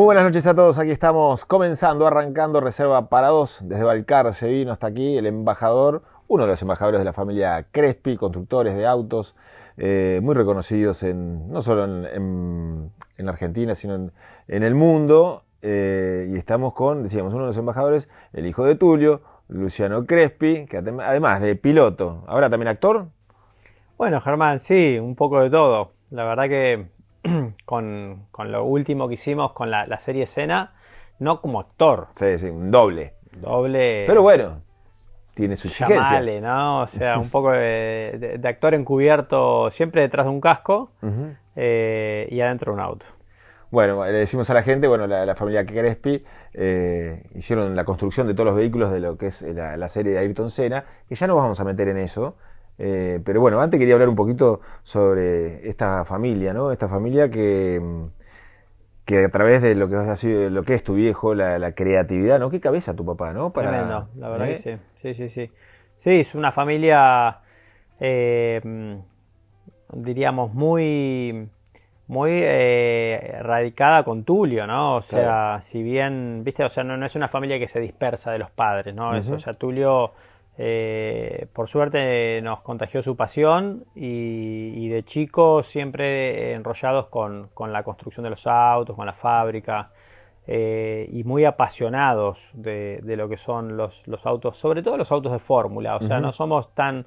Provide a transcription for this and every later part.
Muy buenas noches a todos, aquí estamos comenzando, arrancando Reserva para Dos. Desde Balcarce vino hasta aquí el embajador, uno de los embajadores de la familia Crespi, constructores de autos, muy reconocidos no solo en la Argentina, sino en el mundo. Y estamos con, decíamos, uno de los embajadores, el hijo de Tulio, Luciano Crespi, que además de piloto, ahora también actor. Bueno, Germán, sí, un poco de todo. La verdad que con lo último que hicimos con la serie Escena, no como actor, Sí, sí, un doble. Pero doble bueno, tiene su exigencia. llamale, ¿no? O sea, un poco de actor encubierto siempre detrás de un casco Ujú. y adentro de un auto. Bueno, le decimos a la gente, bueno, la familia Crespi hicieron la construcción de todos los vehículos de lo que es la serie de Ayrton Senna, que ya no vamos a meter en eso. Pero bueno, antes quería hablar un poquito sobre esta familia, ¿no? Esta familia que a través de lo que ha sido, lo que es tu viejo, la creatividad, ¿no? Qué cabeza tu papá, ¿no? Tremendo, la verdad que sí. Sí, sí, sí. Sí, es una familia, eh, diríamos, muy radicada con Tulio, ¿no? O Claro. sea, si bien, viste, o sea, no es una familia que se dispersa de los padres, ¿no? O Ujú. sea, Tulio, por suerte, nos contagió su pasión y de chicos siempre enrollados con la construcción de los autos, con la fábrica. Y muy apasionados de lo que son los autos, sobre todo los autos de fórmula. O sea, no Ujú. somos tan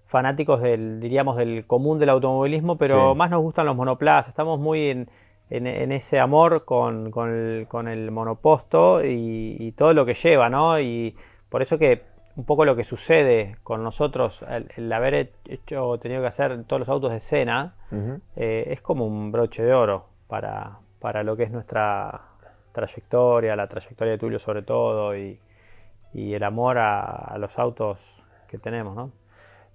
fanáticos diríamos, del común del automovilismo, pero Sí. más nos gustan los monoplazas. Estamos muy en ese amor con el monoposto y todo lo que lleva, ¿no? Y por eso que un poco lo que sucede con nosotros, el haber tenido que hacer todos los autos de escena, Ujú. es como un broche de oro para lo que es nuestra trayectoria, la trayectoria de Tulio sobre todo, y el amor a los autos que tenemos, ¿no?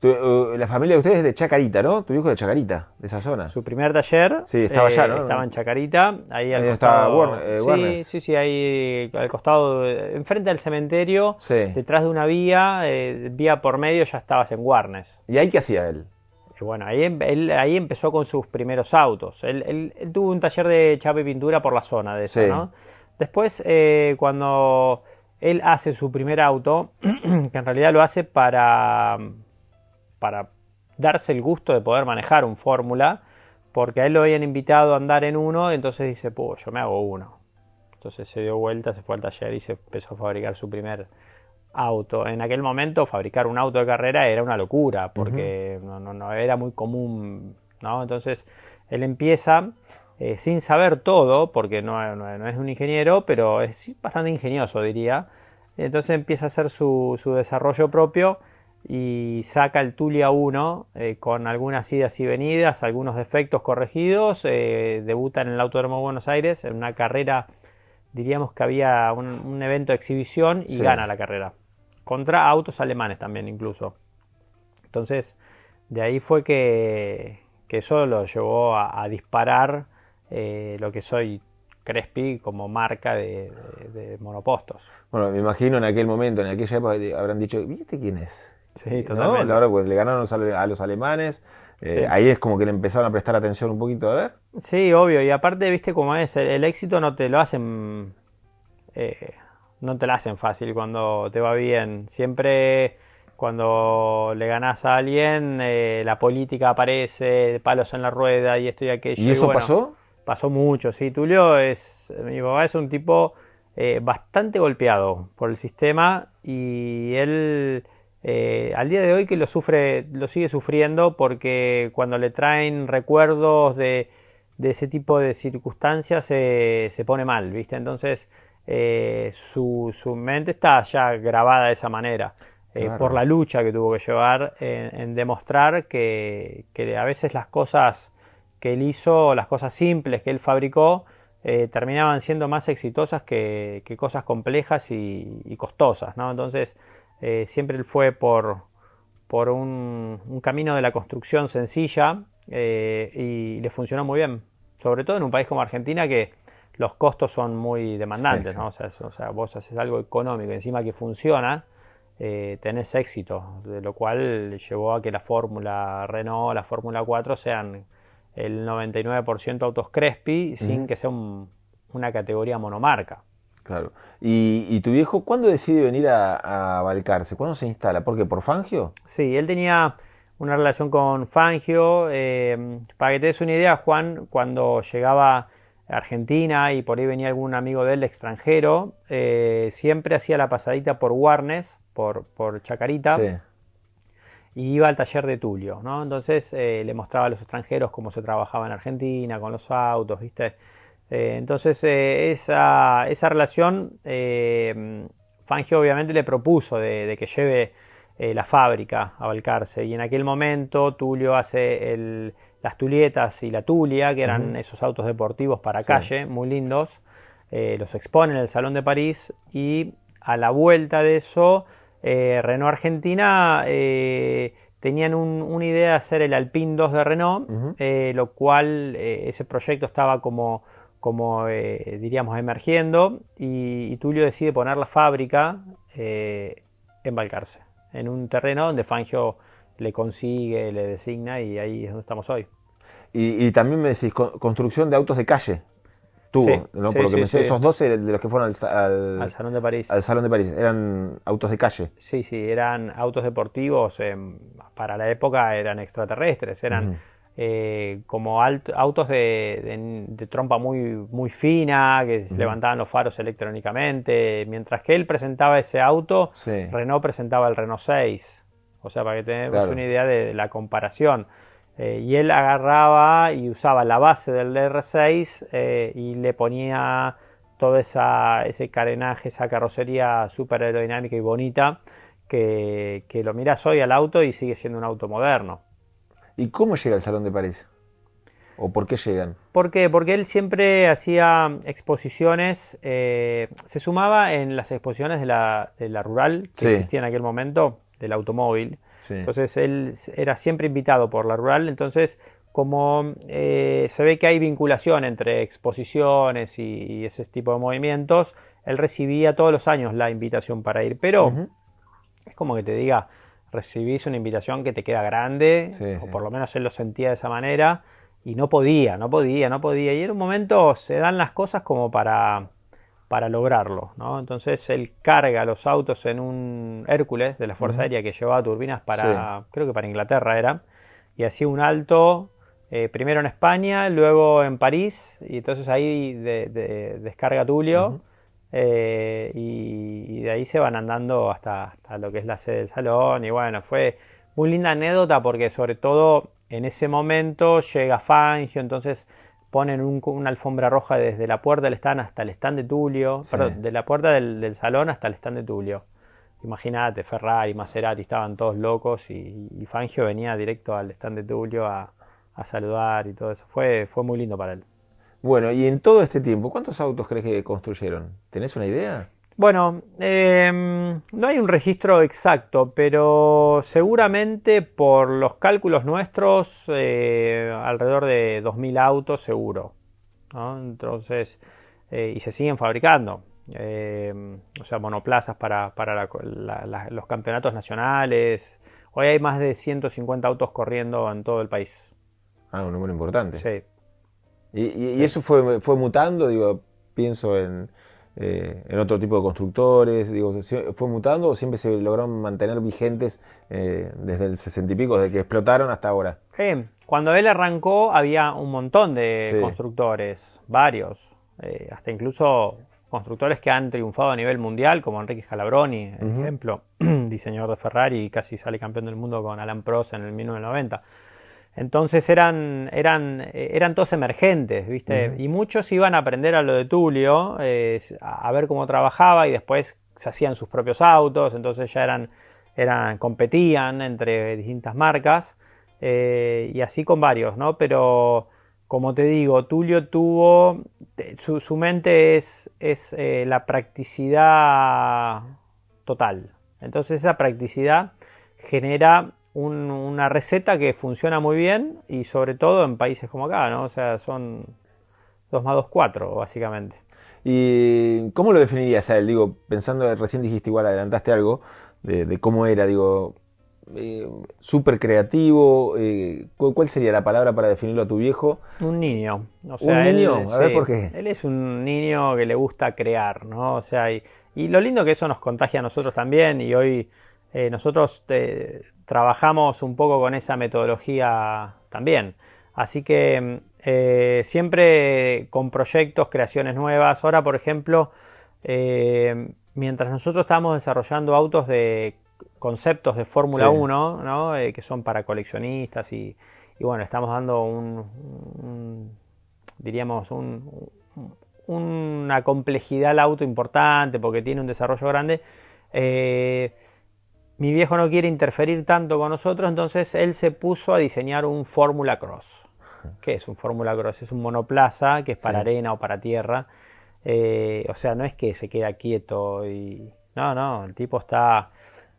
La familia de ustedes es de Chacarita, ¿no? Tu hijo es de Chacarita, de esa zona. Su primer taller Sí, estaba allá, estaba ¿no? en Chacarita, ahí al Ahí está costado, sí, Warnes. sí, sí, ahí al costado, enfrente del cementerio, Sí. detrás de una vía, vía por medio ya estabas en Warnes. ¿Y ahí qué hacía él? Y bueno, él ahí empezó con sus primeros autos. Él tuvo un taller de chapa y pintura por la zona de esa, Sí. ¿no? Después, cuando él hace su primer auto, que en realidad lo hace para darse el gusto de poder manejar un Fórmula, porque a él lo habían invitado a andar en uno, entonces dice, pues yo me hago uno. Entonces se dio vuelta, se fue al taller y se empezó a fabricar su primer auto. En aquel momento fabricar un auto de carrera era una locura, Ujú. porque no era muy común, ¿no? Entonces él empieza sin saber todo, porque no es un ingeniero, pero es bastante ingenioso, diría. Entonces empieza a hacer su desarrollo propio y saca el Tulia 1 con algunas idas y venidas, algunos defectos corregidos, debuta en el Autódromo de Buenos Aires en una carrera, diríamos que había un evento de exhibición y Sí. gana la carrera, contra autos alemanes también incluso. Entonces, de ahí fue que eso lo llevó a disparar lo que soy Crespi como marca de monopostos. Bueno, me imagino en aquel momento, en aquella época, habrán dicho, ¿viste quién es? Sí, ¿No? La totalmente. verdad, pues le ganaron a los alemanes. Sí. Ahí es como que le empezaron a prestar atención un poquito, a ver. Sí, obvio. Y aparte, viste cómo es, el éxito no te lo hacen, eh, no te lo hacen fácil cuando te va bien. Siempre cuando le ganás a alguien, la política aparece, palos en la rueda y esto y ¿Y aquello. Y eso bueno, pasó? pasó mucho. Sí, mi papá es un tipo bastante golpeado por el sistema y él al día de hoy que lo sufre, lo sigue sufriendo porque cuando le traen recuerdos de ese tipo de circunstancias se pone mal, ¿viste? Entonces su mente está ya grabada de esa manera. Por Claro. la lucha que tuvo que llevar en demostrar que a veces las cosas que él hizo, las cosas simples que él fabricó, terminaban siendo más exitosas que cosas complejas y costosas, ¿no? Entonces, siempre él fue por un camino de la construcción sencilla y le funcionó muy bien. Sobre todo en un país como Argentina que los costos son muy Sí, demandantes, sí. ¿no? O sea, vos haces algo económico, encima que funciona, tenés éxito, de lo cual llevó a que la Fórmula Renault, la Fórmula 4 sean el 99% autos Crespi sin Ujú. que sea una categoría monomarca. Claro. ¿Y tu viejo cuándo decide venir a Balcarce? ¿Cuándo se instala? ¿Por qué? ¿Por Fangio? Sí, él tenía una relación con Fangio. Para que te des una idea, Juan, cuando llegaba a Argentina y por ahí venía algún amigo de él extranjero, siempre hacía la pasadita por Warnes, por Chacarita, Sí. y iba al taller de Tulio, ¿no? Entonces le mostraba a los extranjeros cómo se trabajaba en Argentina, con los autos, ¿viste? Entonces esa relación, Fangio obviamente le propuso de que lleve la fábrica a Balcarce, y en aquel momento Tulio hace las Tulietas y la Tulia, que eran Ujú. esos autos deportivos para Sí. calle, muy lindos, los expone en el Salón de París, y a la vuelta de eso, Renault Argentina tenían una idea de hacer el Alpine 2 de Renault, Ujú. lo cual ese proyecto estaba como diríamos, emergiendo, y Tulio decide poner la fábrica en Balcarce, en un terreno donde Fangio le consigue, le designa, y ahí es donde estamos hoy. Y también me decís, construcción de autos de calle. Sí, Tuvo, ¿no? Por sí, lo que sí, mencioné, sí, esos 12 de los que fueron al Salón de al París. Salón de París, eran autos de calle. Sí, sí, eran autos deportivos, para la época eran extraterrestres, eran Ujú. como autos de trompa muy, muy fina, que se Ujú. levantaban los faros electrónicamente. Mientras que él presentaba ese auto, Sí, Renault presentaba el Renault 6. O sea, para que tengamos una claro. idea de la comparación. Y él agarraba y usaba la base del R6, y le ponía todo ese carenaje, esa carrocería súper aerodinámica y bonita, que lo miras hoy al auto y sigue siendo un auto moderno. ¿Y cómo llega al Salón de París? ¿O por qué llegan? ¿Por qué? Porque él siempre hacía exposiciones, se sumaba en las exposiciones de la rural que Sí, existía en aquel momento, del automóvil. sí. Entonces él era siempre invitado por la rural. Entonces, como se ve que hay vinculación entre exposiciones y ese tipo de movimientos, él recibía todos los años la invitación para ir. Pero Ujú. es como que te diga, recibís una invitación que te queda grande, Sí, o sí. por lo menos él lo sentía de esa manera, y no podía, no podía, no podía. Y en un momento se dan las cosas como para lograrlo, ¿no? Entonces él carga los autos en un Hércules de la Fuerza Ujú. Aérea que llevaba turbinas Sí. para, creo que para Inglaterra era, y hacía un alto, primero en España, luego en París, y entonces ahí descarga Tulio, Ujú. y de ahí se van andando hasta lo que es la sede del salón. Y bueno, fue muy linda anécdota, porque sobre todo en ese momento llega Fangio, entonces ponen una alfombra roja desde la puerta del stand hasta el stand de Tulio, Sí. perdón, de la puerta del salón hasta el stand de Tulio. Imagínate, Ferrari, Maserati, estaban todos locos, y Fangio venía directo al stand de Tulio a saludar y todo eso. Fue muy lindo para él. Bueno, y en todo este tiempo, ¿cuántos autos crees que construyeron? ¿Tenés una idea? Bueno, no hay un registro exacto, pero seguramente por los cálculos nuestros, alrededor de 2.000 autos seguro, ¿no? Entonces, y se siguen fabricando. O sea, monoplazas para los campeonatos nacionales. Hoy hay más de 150 autos corriendo en todo el país. Ah, un número importante. Sí, Y sí. eso fue mutando, digo, pienso en otro tipo de constructores, digo, ¿fue mutando o siempre se lograron mantener vigentes desde el 60 y pico, desde que explotaron hasta ahora? Cuando él arrancó había un montón de Sí. constructores, varios, hasta incluso constructores que han triunfado a nivel mundial, como Enrique Scalabroni, Ujú. ejemplo, diseñador de Ferrari, y casi sale campeón del mundo con Alain Prost en el 1990. Entonces eran todos emergentes, ¿viste? Ujú. Y muchos iban a aprender a lo de Tulio, a ver cómo trabajaba, y después se hacían sus propios autos. Entonces ya competían entre distintas marcas, y así con varios, ¿no? Pero como te digo, Tulio su mente es la practicidad total. Entonces esa practicidad genera una receta que funciona muy bien, y sobre todo en países como acá, ¿no? O sea, son 2 más 2 4, básicamente. ¿Y cómo lo definirías a él? Digo, pensando, recién dijiste igual, adelantaste algo de cómo era, digo, súper creativo. ¿Cuál sería la palabra para definirlo a tu viejo? Un niño. O ¿Un sea, niño? él, A ver, sí, ¿por qué? él es un niño que le gusta crear, ¿no? O sea, y lo lindo que eso nos contagia a nosotros también. Y hoy nosotros trabajamos un poco con esa metodología también. Así que siempre con proyectos, creaciones nuevas. Ahora, por ejemplo, mientras nosotros estamos desarrollando autos de conceptos de Sí, Fórmula 1, ¿no? Que son para coleccionistas y bueno, estamos dando diríamos, una complejidad al auto importante porque tiene un desarrollo grande. Eh, Mi viejo no quiere interferir tanto con nosotros, entonces él se puso a diseñar un Fórmula Cross. ¿Qué es un Fórmula Cross? Es un monoplaza que es para sí. arena o para tierra. O sea, no es que se queda quieto y... No, no, el tipo está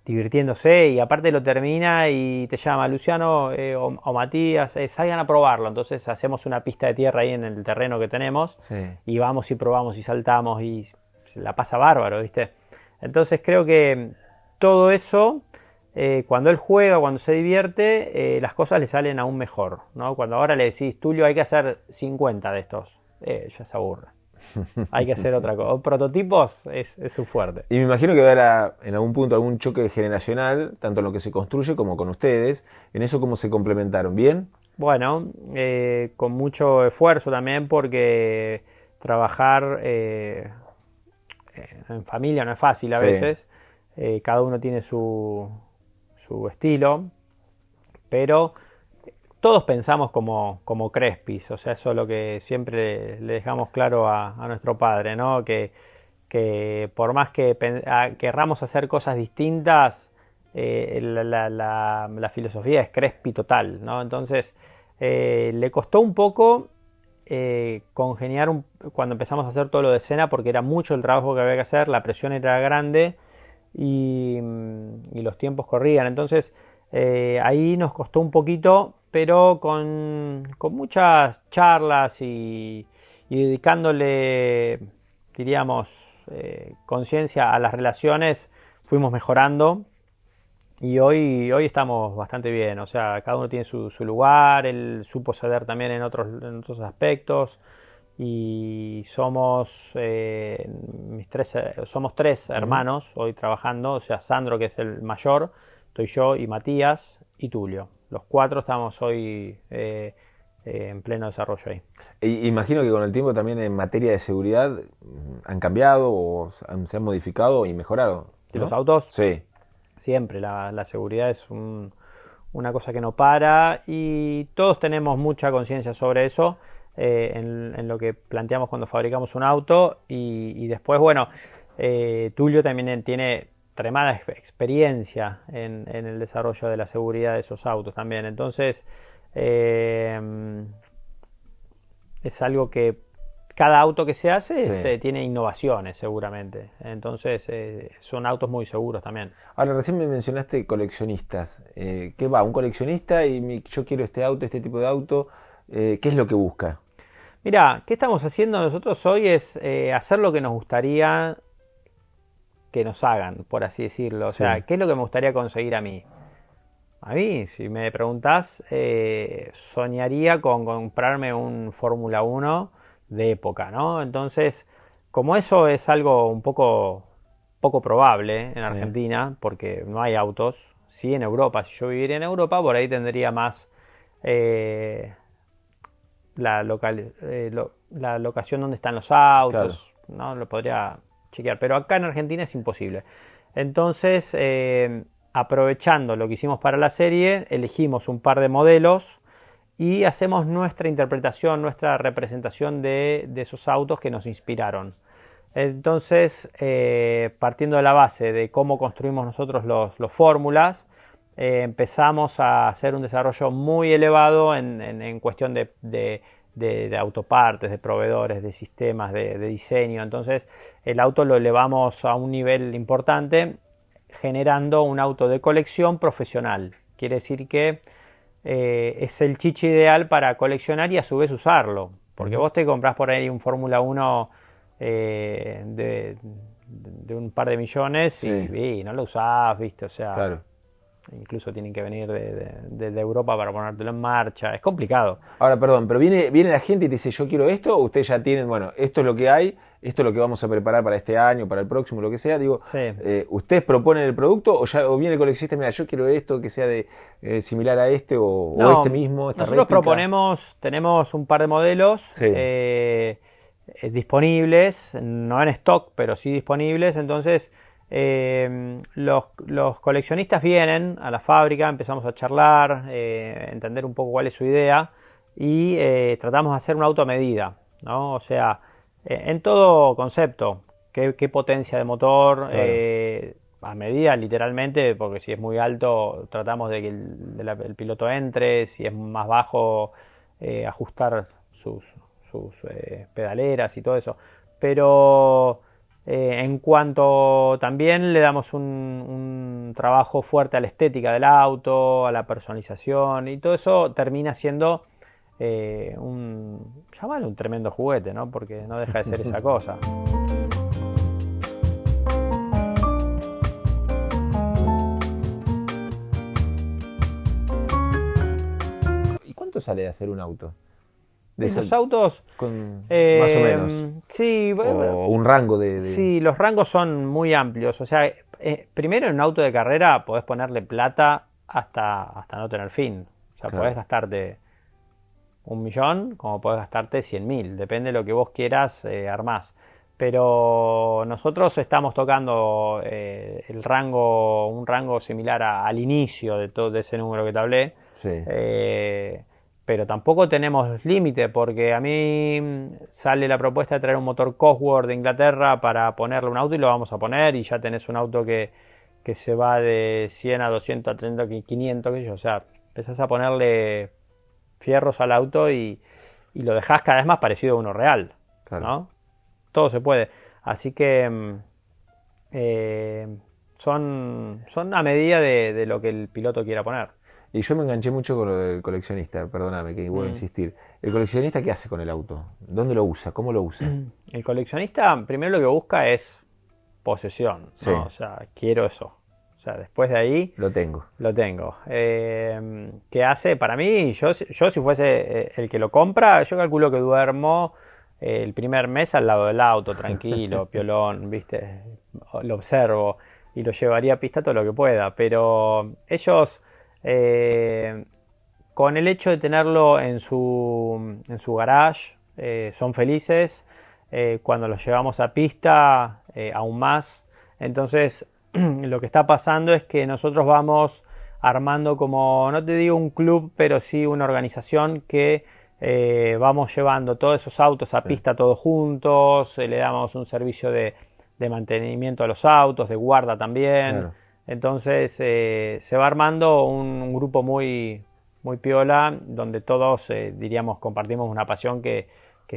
divirtiéndose y aparte lo termina y te llama Luciano o Matías, salgan a probarlo. Entonces hacemos una pista de tierra ahí en el terreno que tenemos Sí. y vamos y probamos y saltamos y se la pasa bárbaro, ¿viste? Entonces creo que todo eso, cuando él juega, cuando se divierte, las cosas le salen aún mejor, ¿no? Cuando ahora le decís, Tulio, hay que hacer 50 de estos, ya se aburre. Hay que hacer otra cosa. Prototipos es su fuerte. Y me imagino que habrá en algún punto algún choque generacional, tanto en lo que se construye como con ustedes. En eso, ¿cómo se complementaron? ¿Bien? Bueno, con mucho esfuerzo también porque trabajar en familia no es fácil a Sí, veces. Cada uno tiene su estilo, pero todos pensamos como Crespis, o sea, eso es lo que siempre le dejamos claro a nuestro padre, ¿no? Que por más que querramos hacer cosas distintas, la filosofía es Crespi total, ¿no? Entonces, le costó un poco congeniar cuando empezamos a hacer todo lo de escena, porque era mucho el trabajo que había que hacer, la presión era grande y los tiempos corrían. Entonces, ahí nos costó un poquito, pero con muchas charlas y dedicándole, diríamos, conciencia a las relaciones, fuimos mejorando. Y hoy estamos bastante bien, o sea, cada uno tiene su lugar, él supo ceder también en otros aspectos y somos tres ujú, hermanos hoy trabajando, o sea, Sandro que es el mayor, estoy yo y Matías y Tulio. Los cuatro estamos hoy en pleno desarrollo ahí. Imagino que con el tiempo también en materia de seguridad han cambiado o se han modificado y mejorado, ¿Y los ¿no? autos? Sí, Siempre, la seguridad es una cosa que no para y todos tenemos mucha conciencia sobre eso en lo que planteamos cuando fabricamos un auto y después, bueno, Tulio también tiene tremenda experiencia en el desarrollo de la seguridad de esos autos también, entonces eh, es algo que cada auto que se hace sí. tiene innovaciones seguramente, entonces son autos muy seguros también. Ahora, recién me mencionaste coleccionistas. ¿Qué va? Un coleccionista y yo quiero este auto, este tipo de auto. ¿Qué es lo que busca? Mira, ¿qué estamos haciendo nosotros hoy? Es hacer lo que nos gustaría que nos hagan, por así decirlo. O sea, Sí, ¿qué es lo que me gustaría conseguir a mí? A mí, si me preguntás, soñaría con comprarme un Fórmula 1 de época, ¿no? Entonces, como eso es algo un poco probable en sí, Argentina, porque no hay autos, sí en Europa, si yo viviera en Europa, por ahí tendría más eh, la locación donde están los claro. autos, ¿no? Lo podría chequear, pero acá en Argentina es imposible. Entonces, aprovechando lo que hicimos para la serie, elegimos un par de modelos y hacemos nuestra interpretación, nuestra representación de esos autos que nos inspiraron. Entonces, partiendo de la base de cómo construimos nosotros los fórmulas, empezamos a hacer un desarrollo muy elevado en cuestión de autopartes, de proveedores, de sistemas, de diseño. Entonces, el auto lo elevamos a un nivel importante, generando un auto de colección profesional. Quiere decir que es el chichi ideal para coleccionar y a su vez usarlo. Porque Ujú, vos te comprás por ahí un Fórmula 1 de un par de millones sí, y no lo usás, ¿viste? O sea, claro. incluso tienen que venir de Europa para ponértelo en marcha, es complicado. Ahora, perdón, pero viene la gente y te dice, yo quiero esto, o ustedes ya tienen, bueno, esto es lo que hay, esto es lo que vamos a preparar para este año, para el próximo, lo que sea. Digo, Sí. ¿ustedes proponen el producto o viene el coleccionista, mira, yo quiero esto que sea similar a este o No, este mismo, esta nosotros réplica? tenemos un par de modelos Sí, disponibles, no en stock, pero sí disponibles. Entonces, los coleccionistas vienen a la fábrica, empezamos a charlar, entender un poco cuál es su idea y tratamos de hacer un auto a medida, ¿no? O sea, en todo concepto, qué potencia de motor, claro. a medida literalmente, porque si es muy alto tratamos de que el piloto entre, si es más bajo ajustar sus pedaleras y todo eso. Pero en cuanto también le damos un trabajo fuerte a la estética del auto, a la personalización y todo eso termina siendo llamarle un tremendo juguete, ¿no? Porque no deja de ser esa cosa. ¿Y cuánto sale de hacer un auto? De Y esa- los autos, más o menos. sí, O un rango de... sí, los rangos son muy amplios. O sea, primero en un auto de carrera podés ponerle plata hasta no tener fin. O sea, Claro. podés gastarte 1 millón como podés gastarte 100.000. Depende de lo que vos quieras, armás. Pero nosotros estamos tocando un rango similar al inicio de todo ese número que te hablé. Sí. Pero tampoco tenemos límite porque a mí sale la propuesta de traer un motor Cosworth de Inglaterra para ponerle un auto y lo vamos a poner y ya tenés un auto que se va de 100 a 200 a 30, 500, qué sé yo. O sea, empezás a ponerle fierros al auto y lo dejás cada vez más parecido a uno real, Claro. ¿no? Todo se puede. Así que son a medida de lo que el piloto quiera poner. Y yo me enganché mucho con lo del coleccionista, perdóname que vuelvo a insistir. ¿El coleccionista qué hace con el auto? ¿Dónde lo usa? ¿Cómo lo usa? El coleccionista primero lo que busca es posesión, Sí. ¿no? O sea, quiero eso. O sea, después de ahí Lo tengo. lo tengo. ¿Qué hace? Para mí, yo si fuese el que lo compra, yo calculo que duermo el primer mes al lado del auto, tranquilo, piolón, ¿viste? Lo observo y lo llevaría a pista todo lo que pueda. Pero ellos, con el hecho de tenerlo en su garage, son felices. Cuando los llevamos a pista, aún más. Entonces, lo que está pasando es que nosotros vamos armando como, no te digo un club, pero sí una organización que vamos llevando todos esos autos a Sí. pista todos juntos, le damos un servicio de mantenimiento a los autos, de guarda también. Claro. Entonces se va armando un grupo muy, muy piola, donde todos, diríamos, compartimos una pasión que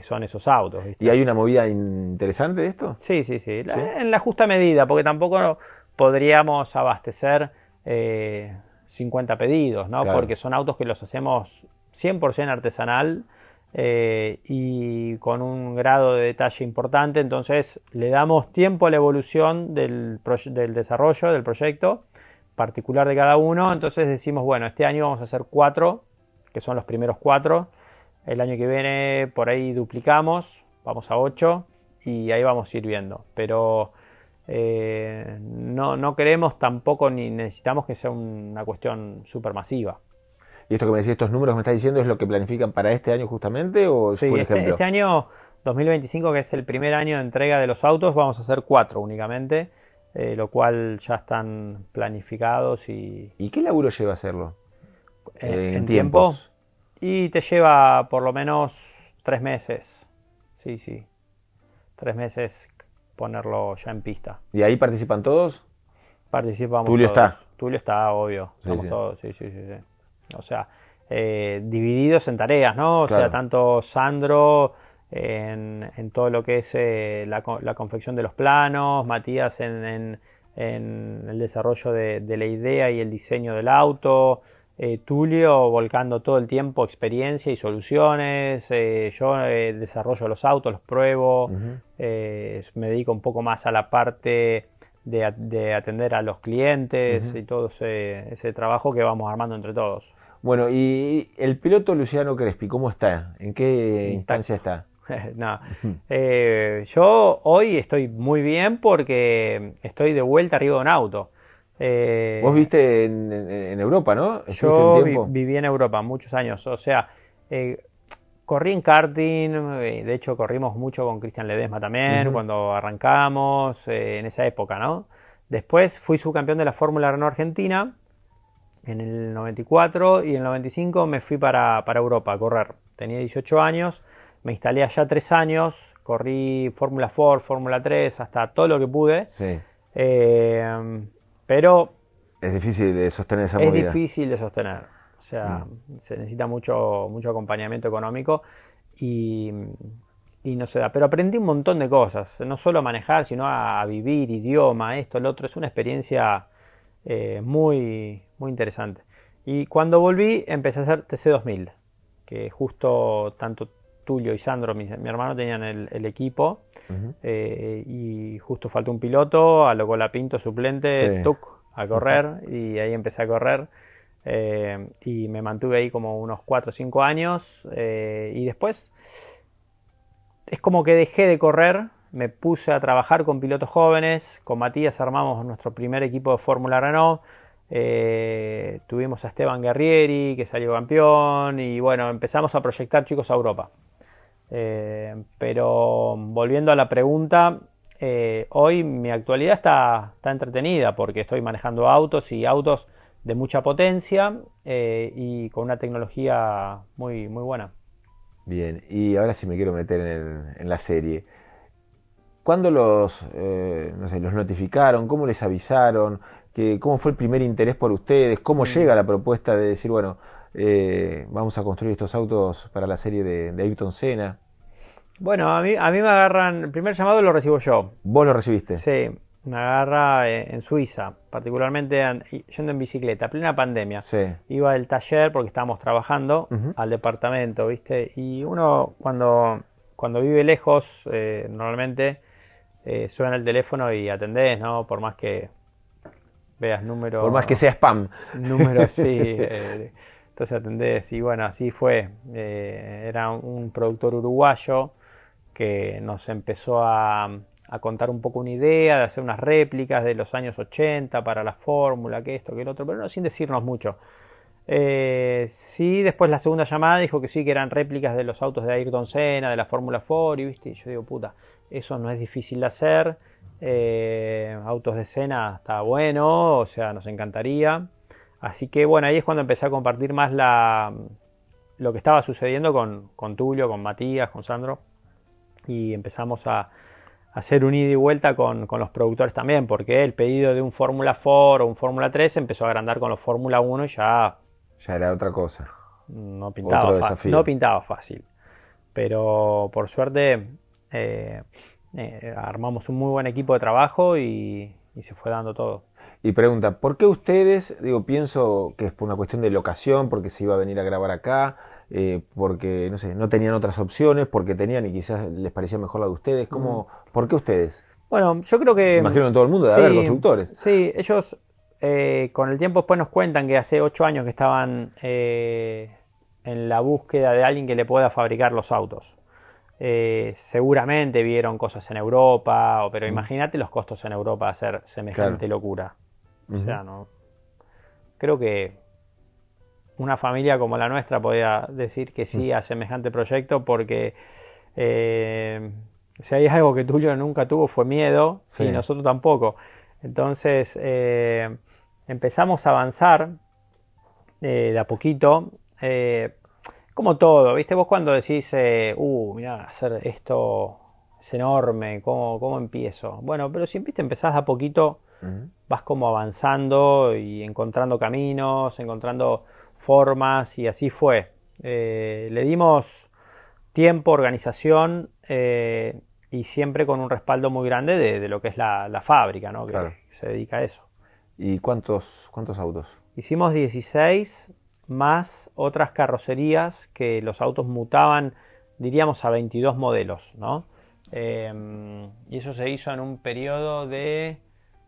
son esos autos, ¿viste? ¿Y hay una movida interesante de esto? Sí, sí, sí. ¿Sí? En la justa medida, porque tampoco podríamos abastecer 50 pedidos, ¿no? Claro. Porque son autos que los hacemos 100% artesanal y con un grado de detalle importante. Entonces le damos tiempo a la evolución del desarrollo del proyecto particular de cada uno. Entonces decimos, bueno, este año vamos a hacer 4, que son los primeros 4. El año que viene por ahí duplicamos, vamos a 8 y ahí vamos a ir viendo. Pero no queremos tampoco ni necesitamos que sea una cuestión súper masiva. ¿Y esto que me decís, estos números que me estás diciendo, es lo que planifican para este año justamente o Sí, fue un ejemplo? este año 2025, que es el primer año de entrega de los autos, vamos a hacer 4 únicamente, lo cual ya están planificados y ¿Y qué laburo lleva hacerlo? en tiempo. Tiempos. Y te lleva por lo menos 3 meses. Sí, sí. 3 meses ponerlo ya en pista. ¿Y ahí participan todos? Participamos Tulio todos. está. Tulio está, obvio. Sí, Estamos sí. todos, sí, sí, sí, sí. O sea, divididos en tareas, ¿no? O sea, Claro. tanto Sandro en todo lo que es la confección de los planos, Matías en el desarrollo de la idea y el diseño del auto, Tulio volcando todo el tiempo experiencia y soluciones, yo desarrollo los autos, los pruebo, Ujú. me dedico un poco más a la parte de atender a los clientes y todo ese trabajo que vamos armando entre todos. Bueno, y el piloto Luciano Crespi, ¿cómo está? ¿En qué instancia está? No. Yo hoy estoy muy bien porque estoy de vuelta arriba de un auto. Vos viste en Europa, ¿no? ¿Estuviste un Yo tiempo? viví en Europa muchos años, o sea, corrí en karting, de hecho corrimos mucho con Cristian Ledesma también cuando arrancamos, en esa época, ¿no? Después fui subcampeón de la Fórmula Renault Argentina en el 94 y en el 95 me fui para Europa a correr. Tenía 18 años, me instalé allá 3 años, corrí Fórmula 4, Fórmula 3, hasta todo lo que pude. Sí. Pero Es difícil de sostener esa es movida. difícil de sostener. O sea, se necesita mucho acompañamiento económico y no se da. Pero aprendí un montón de cosas, no solo a manejar, sino a vivir, idioma, esto, lo otro. Es una experiencia muy interesante. Y cuando volví empecé a hacer TC2000, que justo tanto Tulio y Sandro, mi hermano, tenían el equipo, y justo faltó un piloto, a lo Colapinto suplente, Sí. tuc, a correr, y ahí empecé a correr, y me mantuve ahí como unos 4 o 5 años, y después es como que dejé de correr, me puse a trabajar con pilotos jóvenes, con Matías armamos nuestro primer equipo de Fórmula Renault, tuvimos a Esteban Guerrieri, que salió campeón, y bueno, empezamos a proyectar chicos a Europa. Pero volviendo a la pregunta, hoy mi actualidad está entretenida porque estoy manejando autos y autos de mucha potencia, y con una tecnología muy buena. Bien, y ahora sí me quiero meter en la serie. ¿Cuándo los, no sé, los notificaron? ¿Cómo les avisaron? ¿Cómo fue el primer interés por ustedes? ¿Cómo llega la propuesta de decir, bueno, vamos a construir estos autos para la serie de Ayrton Senna? Bueno, a mí me agarran, el primer llamado lo recibo yo. ¿Vos lo recibiste? Sí, me agarra en Suiza, particularmente yendo en bicicleta, plena pandemia. Sí. Iba del taller porque estábamos trabajando al departamento, ¿viste? Y uno cuando vive lejos, normalmente suena el teléfono y atendés, ¿no? Por más que veas número... Por más que sea spam. Número así, entonces atendés. Y bueno, así fue. Era un productor uruguayo que nos empezó a contar un poco una idea de hacer unas réplicas de los años 80 para la fórmula, que esto, que el otro, pero no sin decirnos mucho. Sí, después la segunda llamada dijo que sí, que eran réplicas de los autos de Ayrton Senna, de la Fórmula 4, y viste, y yo digo, puta, eso no es difícil de hacer. Autos de Senna está bueno, o sea, nos encantaría. Así que bueno, ahí es cuando empecé a compartir más lo que estaba sucediendo con Tulio, con Matías, con Sandro, y empezamos a hacer un ida y vuelta con los productores también, porque el pedido de un Fórmula 4 o un Fórmula 3 empezó a agrandar con los Fórmula 1 y ya era otra cosa. no Otro pintaba fácil. Pero por suerte armamos un muy buen equipo de trabajo y se fue dando todo. Y pregunta, ¿por qué ustedes, pienso que es por una cuestión de locación, porque se iba a venir a grabar acá, porque, no sé, no tenían otras opciones, porque tenían y quizás les parecía mejor la de ustedes? ¿Por qué ustedes? Bueno, yo creo que... Imagino en todo el mundo debe haber constructores. Sí, ellos con el tiempo después nos cuentan que hace 8 años que estaban en la búsqueda de alguien que le pueda fabricar los autos. Seguramente vieron cosas en Europa, pero imagínate los costos en Europa de hacer semejante locura. O sea, no. Creo que una familia como la nuestra podría decir que sí a semejante proyecto, porque si hay algo que Tulio nunca tuvo fue miedo, y nosotros tampoco. Entonces empezamos a avanzar de a poquito. Como todo, ¿viste? Vos cuando decís, mirá, hacer esto es enorme, ¿cómo empiezo? Bueno, pero si empezás de a poquito, vas como avanzando y encontrando caminos, encontrando formas, y así fue. Le dimos tiempo, organización, y siempre con un respaldo muy grande de lo que es la fábrica, ¿no? Que se dedica a eso. ¿Y cuántos autos? Hicimos 16 más otras carrocerías que los autos mutaban, diríamos, a 22 modelos, ¿no? Y eso se hizo en un periodo de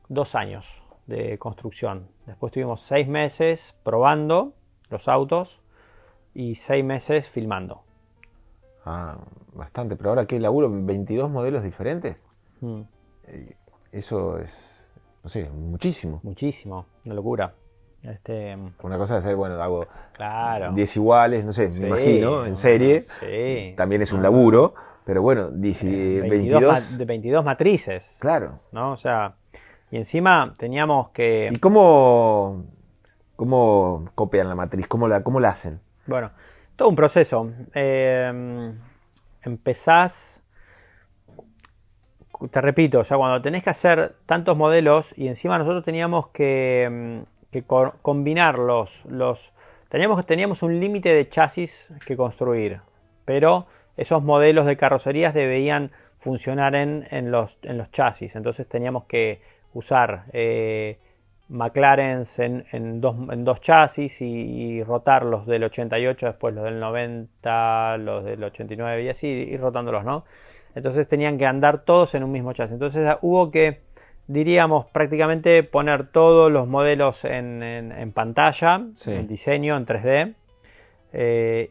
2 años de construcción. Después tuvimos 6 meses probando los autos y 6 meses filmando. Ah, bastante. Pero ahora, ¿qué laburo? ¿22 modelos diferentes? Mm. Eso es, no sé, muchísimo. Muchísimo, una locura. Una cosa es hacer, bueno, hago Claro. 10 iguales, no sé, Sí, me imagino, en serie. sí. También es un laburo, pero bueno, 22 de 22 matrices. Claro. ¿No? O sea, y encima teníamos que... ¿Y cómo copian la matriz? ¿Cómo la hacen? Bueno, todo un proceso. Empezás, te repito, o sea, cuando tenés que hacer tantos modelos y encima nosotros teníamos que combinarlos, teníamos un límite de chasis que construir, pero esos modelos de carrocerías debían funcionar en los chasis, entonces teníamos que usar McLarens en dos chasis y rotar los del 88, después los del 90, los del 89 y así ir rotándolos, ¿no? Entonces tenían que andar todos en un mismo chasis. Entonces hubo que, diríamos, prácticamente poner todos los modelos en pantalla, Sí. en diseño, en 3D,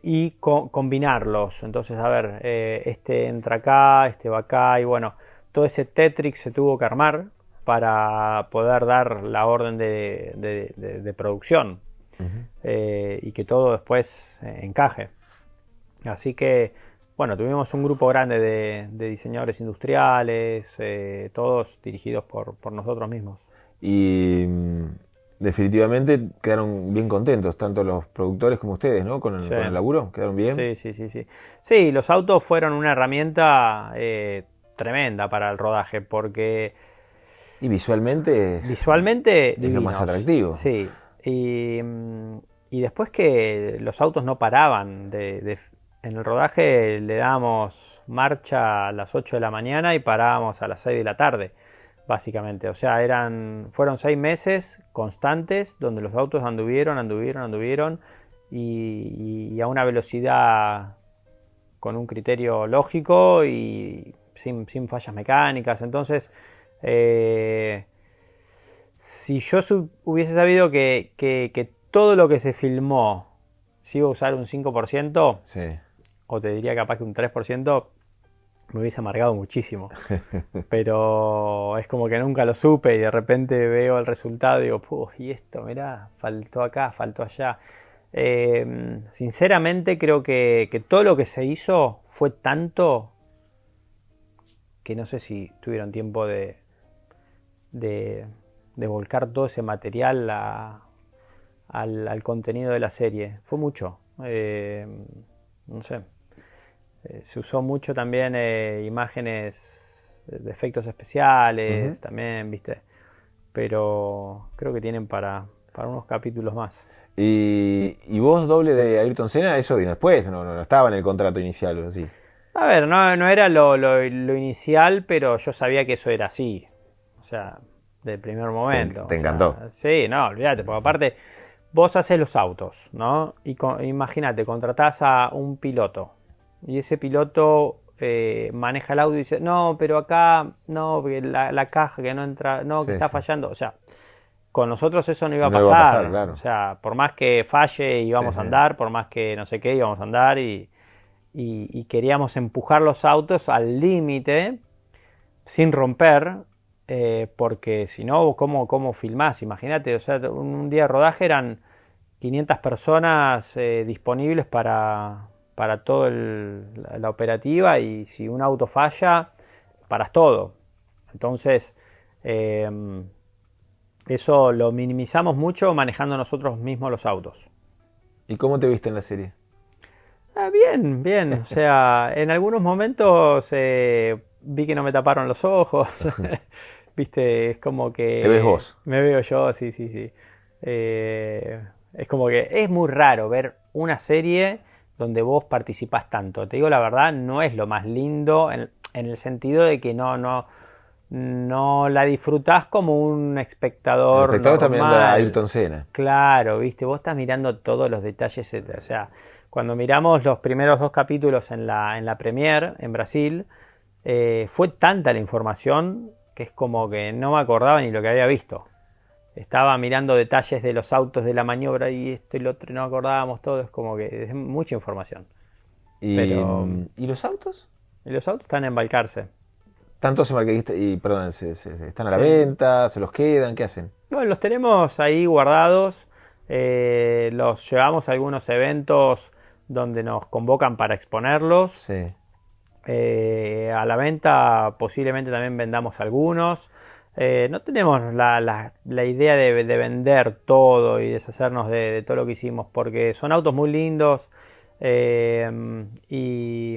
y combinarlos. Entonces, a ver, este entra acá, este va acá, y bueno, todo ese Tetrix se tuvo que armar para poder dar la orden de producción. Y que todo después encaje. Así que, bueno, tuvimos un grupo grande de diseñadores industriales, todos dirigidos por nosotros mismos. Y definitivamente quedaron bien contentos, tanto los productores como ustedes, ¿no? Con Sí. el laburo, ¿quedaron bien? Sí. Sí, los autos fueron una herramienta tremenda para el rodaje, porque Y visualmente visualmente es lo más divinos. atractivo. Sí, y después que los autos no paraban. En el rodaje le dábamos marcha a las 8 de la mañana y parábamos a las 6 de la tarde, básicamente. O sea, fueron 6 meses constantes donde los autos anduvieron y a una velocidad con un criterio lógico y sin fallas mecánicas. Entonces, si yo hubiese sabido que todo lo que se filmó se iba a usar un 5%, Sí. o te diría capaz que un 3%, me hubiese amargado muchísimo. Pero es como que nunca lo supe y de repente veo el resultado y digo, y esto, mirá, faltó acá, faltó allá. Sinceramente creo que todo lo que se hizo fue tanto que no sé si tuvieron tiempo de volcar todo ese material al contenido de la serie. Fue mucho. No sé. Se usó mucho también imágenes de efectos especiales, también, ¿viste? Pero creo que tienen para unos capítulos más. ¿Y vos doble de Ayrton Senna? Eso vino después, no estaba en el contrato inicial o así. A ver, no era lo inicial, pero yo sabía que eso era así. O sea, del primer momento. Te O sea, encantó. sí, no, olvídate, porque aparte vos haces los autos, ¿no? Y imagínate, contratás a un piloto y ese piloto maneja el auto y dice, no, pero acá, no, porque la caja que no entra, no, que Sí, está sí. fallando. O sea, con nosotros eso no iba a No pasar. iba a pasar, claro. O sea, por más que falle íbamos Sí, a sí. andar, por más que no sé qué íbamos a andar y queríamos empujar los autos al límite sin romper, porque si no, ¿cómo filmás? Imagínate, o sea, un día de rodaje eran 500 personas disponibles para toda la operativa y si un auto falla, paras todo. Entonces, eso lo minimizamos mucho manejando nosotros mismos los autos. ¿Y cómo te viste en la serie? Bien. O sea, en algunos momentos vi que no me taparon los ojos. Viste, es como que... ¿Te ves vos? Me veo yo, sí. Es como que es muy raro ver una serie donde vos participás tanto. Te digo la verdad, no es lo más lindo en el sentido de que no la disfrutás como un espectador El espectador está mirando a normal. Ayrton Senna. Claro, viste, vos estás mirando todos los detalles, o sea, cuando miramos los primeros 2 capítulos en la premiere en Brasil, fue tanta la información que es como que no me acordaba ni lo que había visto. Estaba mirando detalles de los autos, de la maniobra y esto y lo otro, y no acordábamos todo, es como que es mucha información. Pero ¿Y los autos? los autos están en Balcarce. Tantos y perdón, están a la Sí. venta, se los quedan, ¿qué hacen? Bueno, los tenemos ahí guardados, los llevamos a algunos eventos donde nos convocan para exponerlos. Sí. A la venta posiblemente también vendamos algunos. No tenemos la idea de vender todo y deshacernos de todo lo que hicimos porque son autos muy lindos y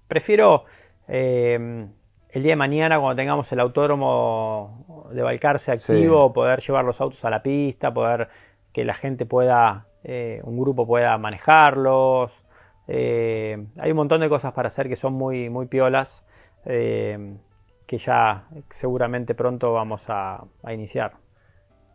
prefiero el día de mañana cuando tengamos el autódromo de Balcarce activo Sí. poder llevar los autos a la pista, poder que la gente pueda, un grupo pueda manejarlos. Hay un montón de cosas para hacer que son muy, muy piolas, que ya seguramente pronto vamos a iniciar.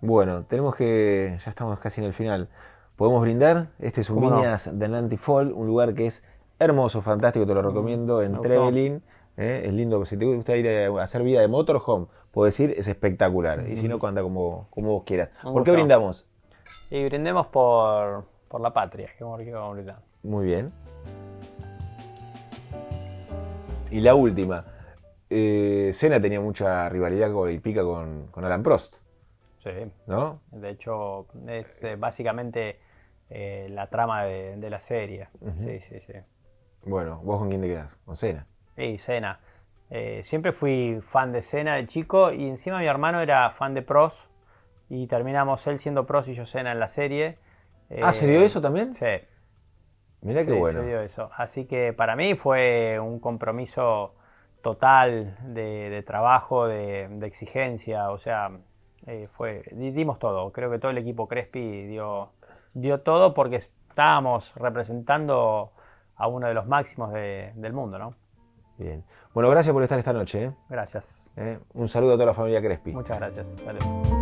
Bueno, ya estamos casi en el final. ¿Podemos brindar? Este es un ¿Cómo no? Viñas de Nanti Fall, un lugar que es hermoso, fantástico, te lo recomiendo, Me en gustó. Trevelin. Es lindo, si te gusta ir a hacer vida de motorhome, puedo decir, es espectacular. Y si no, anda como vos quieras. Un ¿Por qué gusto. brindamos? Y brindemos por la patria, que vamos a brindar. Muy bien. Y la última. Senna tenía mucha rivalidad y pica con Alan Prost, Sí, ¿no? de hecho es básicamente la trama de la serie. Sí, sí, sí. Bueno, ¿vos con quién te quedás? Con Senna. Y Senna. Siempre fui fan de Senna de chico y encima mi hermano era fan de Prost y terminamos él siendo Prost y yo Senna en la serie. Ah, ¿se dio eso también? Sí, Mirá qué sí, se bueno. dio eso. Así que para mí fue un compromiso total de trabajo, de exigencia. O sea, dimos todo. Creo que todo el equipo Crespi dio todo porque estábamos representando a uno de los máximos del mundo, ¿no? Bien. Bueno, gracias por estar esta noche. Gracias. Un saludo a toda la familia Crespi. Muchas gracias. Salud.